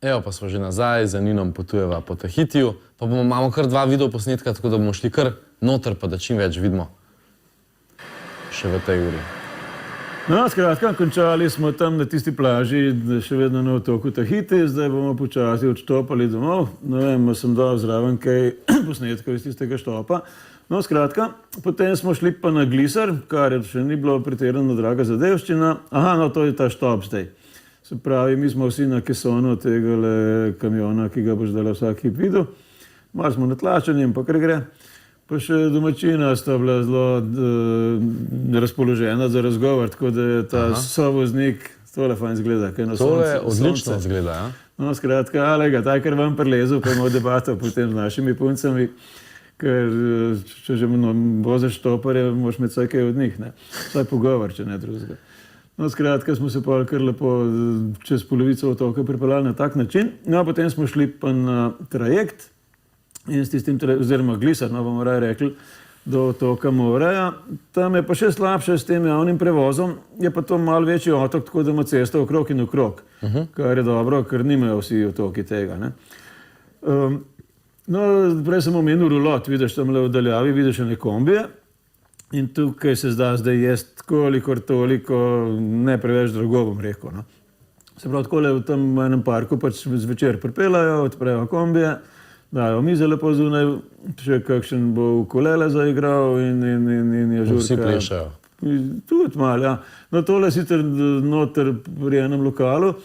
Evo pa smo že nazaj, za Ninom potujeva po Tahitiju, pa imamo kar 2 videoposnetka, tako da bomo šli kar noter, pa da čim več vidimo še v tej uri. No, skratka, končali smo tam na tisti plaži, še vedno na otoku Tahiti, zdaj bomo počasi odštopali domov. Ne vem, sem dal zraven kaj posnetkov iz tistega štopa. No, skratka, potem smo šli pa na Gliser, kar je še ni bilo pretirano draga zadevščina. Aha, no, to je ta štop zdaj. Se pravi, mi smo vsi na kesonu tegale kamiona, ki ga boš dala vsak hip videl. Malo smo natlačeni, pa kar gre. Pa še domačina sta bila zelo razpoložena za razgovor, tako da je ta sovoznik, tole fajn zgleda. Tole odlično zgleda, ja? No, skratka, alega, ta je kar vam prilezel, pa imamo debato potem z našimi puncami, ker če že voziš štoparje, moraš imeti vsaj kaj od njih, ne? Vsaj pogovor, če ne drugega. No, skratka, smo se pa kar lepo čez polovico otoka pripeljali na tak način. No, potem smo šli pa na trajekt, in s tistim, oziroma Gliser, no bomo raje rekli, do otoka Mooreja. Tam je pa še slabše s tem javnim prevozom, je pa to malo večji otok, tako da ima cesto okrog in okrog, kar je dobro, ker nimajo vsi otoki tega, ne. No, prej sem omenil rulot, vidiš tam le v daljavi, vidiš ene kombije in tukaj se zdaj jest kolikor toliko, ne preveč drago, bom rekel, no. Se pravi, takole v tem enem parku pač zvečer pripeljajo, odprejo kombije, dajo mize lepo zunaj, še kakšen bo ukulele zaigral in je žurka. Vsi plešajo. Tudi malo, ja. No, tole sicer noter pri enem lokalu.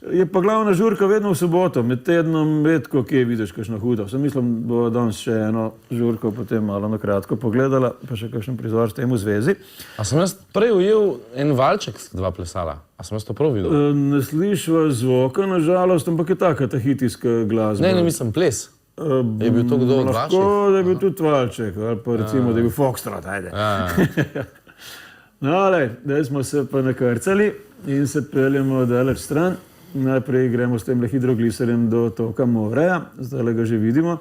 Je pa glavna žurka vedno v soboto, med tednom redko kje vidiš kakšno hudo. Sem mislim, bo danes še eno žurko potem malo na kratko pogledala, pa še kakšen prizor s tem v zvezi. A sem jaz prej ujel en valček, dva plesala? A sem jaz to prav videl? Ne slišva zvoka, nažalost, ampak je taka tahitijska glasba. Ne, mislim ples. Je bil to kdo od vaših? Lahko, da je bil tudi valček, ali pa recimo, da je bil foxtrot, ajde. No, zdaj smo se pa nakrcali in se peljemo daleč stran. Najprej gremo s tem hidrogliserjem do otoka Mooreja, zdaj ga že vidimo.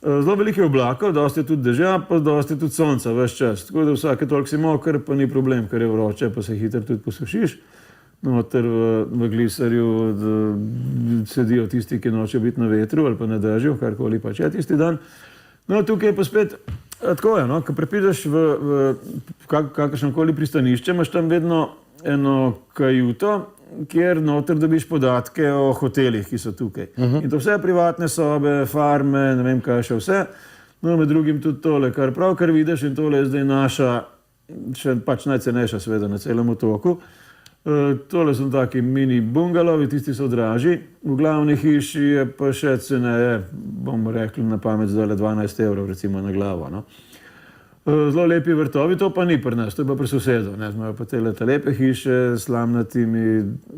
Zelo veliko je oblakov, dosti je tudi dežja, pa dosti je tudi sonca ves čas. Tako da vsake toliko si moker, pa ni problem, ker je vroče, pa se hitro tudi posušiš. Noter v gliserju sedijo tisti, ki nočejo biti na vetru ali pa na dežju, karkoli pač je tisti dan. No, tukaj je pa spet tako, no, ko pripideš v kakršnokoli pristanišče, imaš tam vedno eno kajuto, kjer noter dobiš podatke o hotelih, ki so tukaj. In to vse privatne sobe, farme, ne vem kaj še vse. No, med drugim tudi tole, kar pravkar vidiš, in tole je zdaj naša, še pač najcenejša seveda na celem otoku. Tole so taki mini bungalovi, tisti so dražji. V glavni hiši je pa še ceneje, bomo rekli na pamet, zdaj 12 € recimo na glavo, no. Zelo lepi vrtovi, to pa ni pri nas, to je pa pri sosedu, ne, imajo pa te lepe hiše s slamnatimi,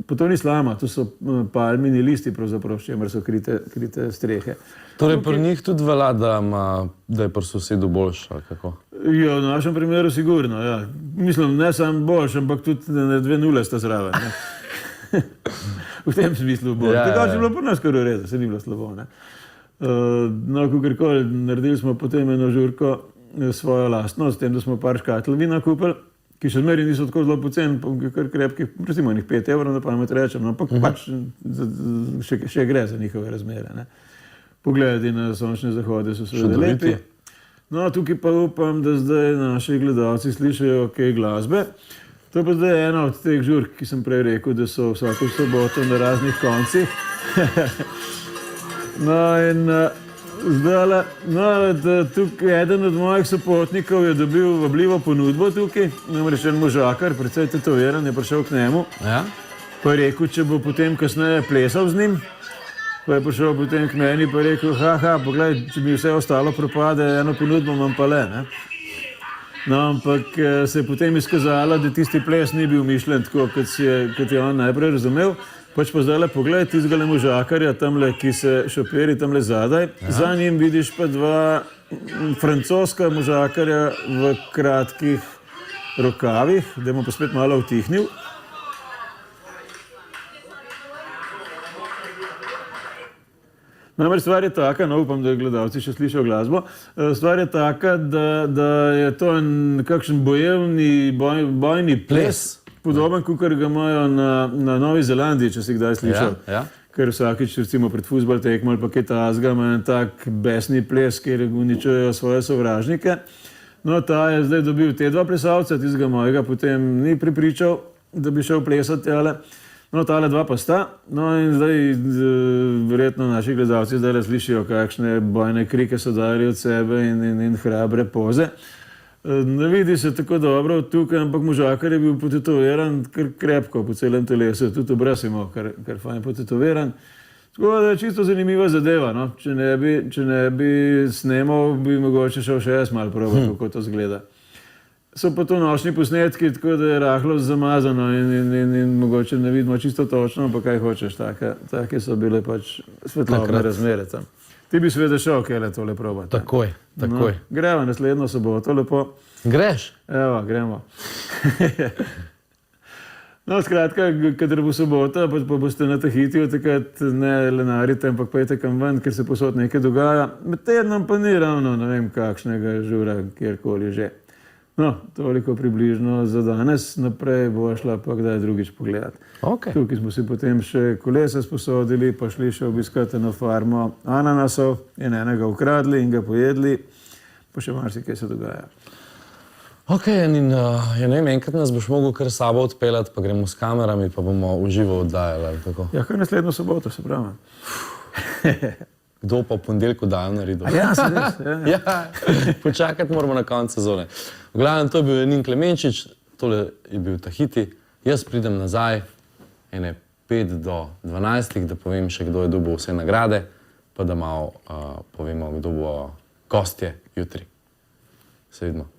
pa to ni slama, to so palmini listi pravzaprav, s čimer so krite strehe. Torej pri njih tudi velja, da je pri sosedu boljš, ali kako? Ja, v našem primeru sigurno, ja. Mislim, ne samo boljš, ampak tudi 2 nule sta zraven, ne. V tem smislu boljš. Tako je bilo pri nas kar v redu, se ni bilo slabo, ne. No, kakorkoli, naredili smo potem eno žurko svojo lastno, s tem, da smo par škatel vina kupili, ki še zmeri niso tako zelo poceni, kar krepkih, recimo enih 5 € na pamet rečem, ampak pač še gre za njihove razmere, ne. Pogledi na sončne zahode so seveda lepi. No, tukaj pa upam, da zdaj naši gledalci slišajo kaj glasbe. To je pa zdaj ena od teh žurk, ki sem prej rekel, da so vsako soboto na raznih koncih. No, in zdajle, no, tukaj eden od mojih sopotnikov je dobil vabljivo ponudbo tukaj, namreč en možakar, precej tetoviran, je prišel k njemu, pa je rekel, če bo potem kasneje plesal z njim, pa je prišel potem k meni pa je rekel, poglej, če mi vse ostalo propade, eno ponudbo imam pa le, ne. No, ampak se je potem izkazalo, da tisti ples ni bil mišljen tako, kot je on najprej razumel. Pač pa zdajle poglej tistega možakarja, tamle, ki se šoperi tamle zadaj. Za njim vidiš pa 2 francoska možakarja v kratkih rokavih, da bomo pa spet malo utihnil. Namreč stvar je taka, no upam, da gledalci še slišajo glasbo, stvar je taka, da je to nekakšen bojevni, bojni ples, podoben, kakor ga imajo na Novi Zelandiji, če si kdaj slišal. ker vsakič recimo pred fuzbol tekmo ali pa kaj takega ima en tak besni ples, kjer uničujejo svoje sovražnike. No, ta je zdaj dobil te dva plesalca, tistega mojega potem ni pripričal, da bi šel plesati tale. No, tale dva pa sta. No, in zdaj verjetno naši gledalci zdaj slišijo, kakšne bojne krike so dali od sebe in hrabre poze. Ne vidi se tako dobro tukaj, ampak možakar je bil potetoviran kar krepko po celem telesu, tudi obraz imel kar fajn potetoviran. Tako da je čisto zanimiva zadeva, no. Če ne bi snemal, bi mogoče šel še jaz malo probati, kako to zgleda. So pa to nočni posnetki, tako da je rahlo zamazano in mogoče ne vidimo čisto točno, pa kaj hočeš, take so bile pač svetlobne razmere tam. Ti bi seveda šel, kaj je tole probati. Takoj. No, gremo naslednjo soboto, lepo. Greš? Evo, gremo. No, skratka, kadar bo sobota, pa boste na Tahitiju, takrat ne lenarite, ampak pojete kam ven, ker se posod nekaj dogaja. Med tednom pa ni ravno, ne vem, kakšnega žura, kjerkoli že. No, toliko približno za danes, naprej bo šla pa kdaj drugič pogledati. Okay. Tukaj smo si potem še kolesa sposodili, pa šli še obiskati eno farmo ananasov in enega ukradli in ga pojedli, pa še marsikaj se dogaja. Ok, in ja, ne vem, enkrat nas boš mogel kar sabo odpeljati, pa gremo s kamerami, pa bomo v živo oddajali, ali tako? Ja, kar naslednjo soboto, se pravi. Kdo pa v ponedeljku dajo naredil? Ja, se res. Ja. Ja, počakati moramo na konec sezone. V glavnem, to je bil Janin Klemenčič, tole je bil Tahiti. Jaz pridem nazaj, ene 5 do 12, da povem še, kdo je dobil vse nagrade, pa da malo povemo, kdo bo gostje jutri. Se vidimo.